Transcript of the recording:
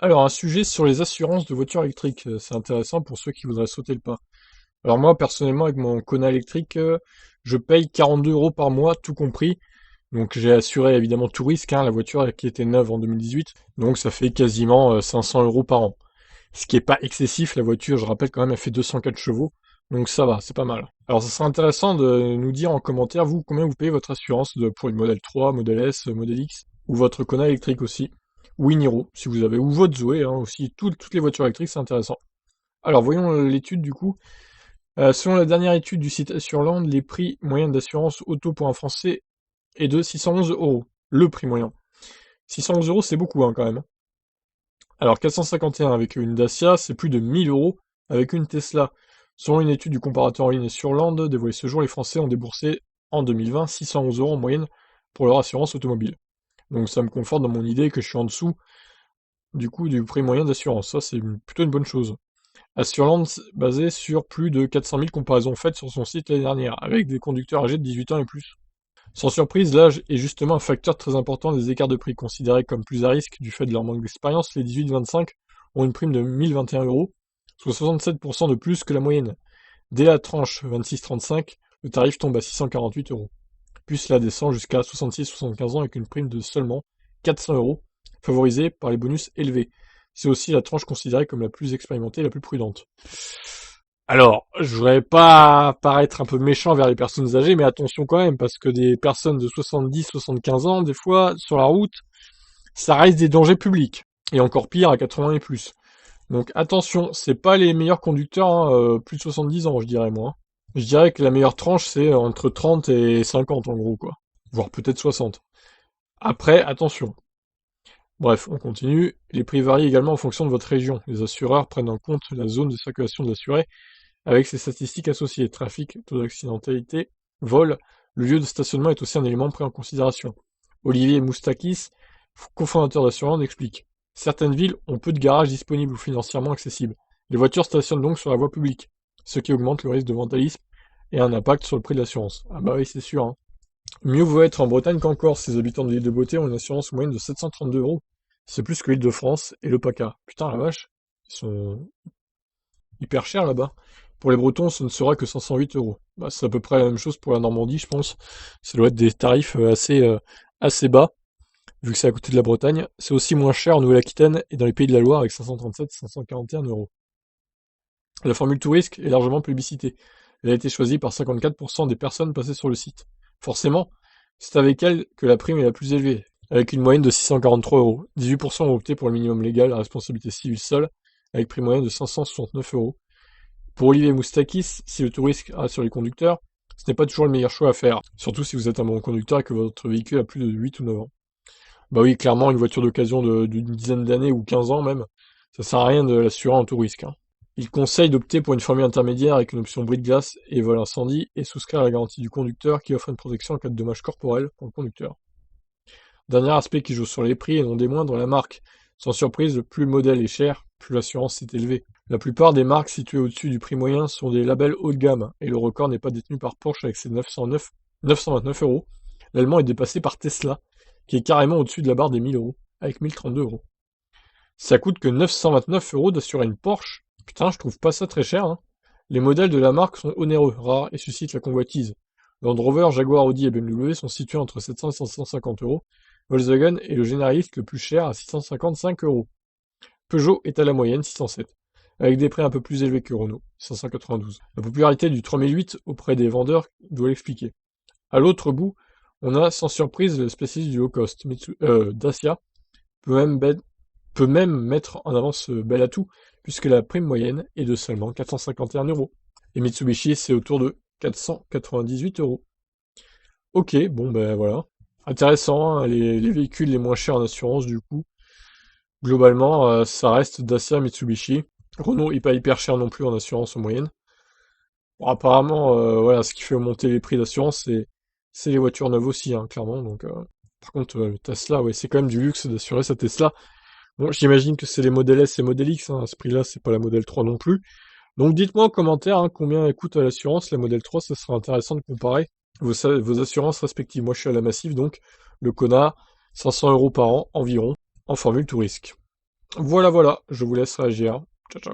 Alors, un sujet sur les assurances de voitures électriques, c'est intéressant pour ceux qui voudraient sauter le pas. Alors moi, personnellement, avec mon Kona électrique, je paye 42 euros par mois, tout compris. Donc j'ai assuré évidemment tout risque, hein, la voiture qui était neuve en 2018, donc ça fait quasiment 500 euros par an. Ce qui est pas excessif, la voiture, je rappelle quand même, elle fait 204 chevaux, donc ça va, c'est pas mal. Alors ça serait intéressant de nous dire en commentaire, vous, combien vous payez votre assurance pour une modèle 3, modèle S, modèle X, ou votre Kona électrique aussi, ou une Niro, si vous avez, ou votre Zoé, hein, aussi, toutes les voitures électriques, c'est intéressant. Alors voyons l'étude du coup. Selon la dernière étude du site Assurland, les prix moyens d'assurance auto pour un Français est de 611 euros. Le prix moyen. 611 euros, c'est beaucoup hein, quand même. Alors 451 avec une Dacia, c'est plus de 1000 euros avec une Tesla. Selon une étude du comparateur en ligne Assurland dévoilée ce jour, les Français ont déboursé en 2020 611 euros en moyenne pour leur assurance automobile. Donc ça me conforte dans mon idée que je suis en dessous du coup du prix moyen d'assurance. Ça c'est plutôt une bonne chose. Assurland basé sur plus de 400 000 comparaisons faites sur son site l'année dernière, avec des conducteurs âgés de 18 ans et plus. Sans surprise, l'âge est justement un facteur très important des écarts de prix, considérés comme plus à risque du fait de leur manque d'expérience. Les 18-25 ont une prime de 1021 euros, soit 67% de plus que la moyenne. Dès la tranche 26-35, le tarif tombe à 648 euros. Puis cela descend jusqu'à 66-75 ans avec une prime de seulement 400 euros, favorisée par les bonus élevés. C'est aussi la tranche considérée comme la plus expérimentée et la plus prudente. Alors, je voudrais pas paraître un peu méchant vers les personnes âgées, mais attention quand même, parce que des personnes de 70-75 ans, des fois, sur la route, ça reste des dangers publics. Et encore pire à 80 et plus. Donc attention, c'est pas les meilleurs conducteurs, hein, plus de 70 ans, je dirais moi, hein. Je dirais que la meilleure tranche, c'est entre 30 et 50 en gros, quoi. Voire peut-être 60. Après, attention. Bref, on continue. Les prix varient également en fonction de votre région. Les assureurs prennent en compte la zone de circulation de l'assuré avec ses statistiques associées, trafic, taux d'accidentalité, vol. Le lieu de stationnement est aussi un élément pris en considération. Olivier Moustakis, cofondateur d'Assurand, explique. Certaines villes ont peu de garages disponibles ou financièrement accessibles. Les voitures stationnent donc sur la voie publique, ce qui augmente le risque de vandalisme et a un impact sur le prix de l'assurance. Ah bah oui, c'est sûr, hein. Mieux vaut être en Bretagne qu'en Corse. Ces habitants de l'île de Beauté ont une assurance moyenne de 732 euros. C'est plus que l'île de France et le PACA. Putain, la vache. Ils sont hyper chers là-bas. Pour les Bretons, ce ne sera que 508 euros. Bah, c'est à peu près la même chose pour la Normandie, je pense. Ça doit être des tarifs assez bas, vu que c'est à côté de la Bretagne. C'est aussi moins cher en Nouvelle-Aquitaine et dans les Pays de la Loire avec 537 et 541 euros. La formule tout risque est largement plébiscitée. Elle a été choisie par 54% des personnes passées sur le site. Forcément, c'est avec elle que la prime est la plus élevée, avec une moyenne de 643 euros. 18% ont opté pour le minimum légal, la responsabilité civile seule, avec prime moyenne de 569 euros. Pour Olivier Moustakis, si le tout risque reste sur les conducteurs, ce n'est pas toujours le meilleur choix à faire, surtout si vous êtes un bon conducteur et que votre véhicule a plus de 8 ou 9 ans. Bah oui, clairement, une voiture d'occasion d'une dizaine d'années ou 15 ans même, ça sert à rien de l'assurer en tout risque, hein. Il conseille d'opter pour une formule intermédiaire avec une option bris-de-glace et vol incendie et souscrire à la garantie du conducteur qui offre une protection en cas de dommages corporels pour le conducteur. Dernier aspect qui joue sur les prix et non des moindres, la marque. Sans surprise, plus le modèle est cher, plus l'assurance est élevée. La plupart des marques situées au-dessus du prix moyen sont des labels haut de gamme, et le record n'est pas détenu par Porsche avec ses 929 euros. L'allemand est dépassé par Tesla, qui est carrément au-dessus de la barre des 1000 euros, avec 1032 euros. Ça coûte que 929 euros d'assurer une Porsche. Putain, je trouve pas ça très cher, hein. Les modèles de la marque sont onéreux, rares et suscitent la convoitise. Land Rover, Jaguar, Audi et BMW sont situés entre 700 et 550 euros. Volkswagen est le généraliste le plus cher à 655 euros. Peugeot est à la moyenne, 607, avec des prix un peu plus élevés que Renault, 592. La popularité du 3008 auprès des vendeurs doit l'expliquer. À l'autre bout, on a sans surprise le spécialiste du low cost. Dacia peut même mettre en avant ce bel atout, puisque la prime moyenne est de seulement 451 euros. Et Mitsubishi, c'est autour de 498 euros. Ok, bon ben voilà. Intéressant, hein, les véhicules les moins chers en assurance du coup. Globalement, ça reste Dacia, Mitsubishi. Renault est pas hyper cher non plus en assurance en moyenne. Bon, apparemment, voilà, ce qui fait monter les prix d'assurance, c'est les voitures neuves aussi, hein, clairement. Donc, par contre, le Tesla, ouais, c'est quand même du luxe d'assurer sa Tesla. Bon, j'imagine que c'est les modèles S et modèle X, hein, à ce prix-là, c'est pas la modèle 3 non plus. Donc dites-moi en commentaire hein, combien coûte l'assurance, la modèle 3, ça sera intéressant de comparer vos assurances respectives. Moi je suis à la Massif, donc le Kona, 500 euros par an environ, en formule tout risque. Voilà, voilà, je vous laisse réagir. Ciao, ciao.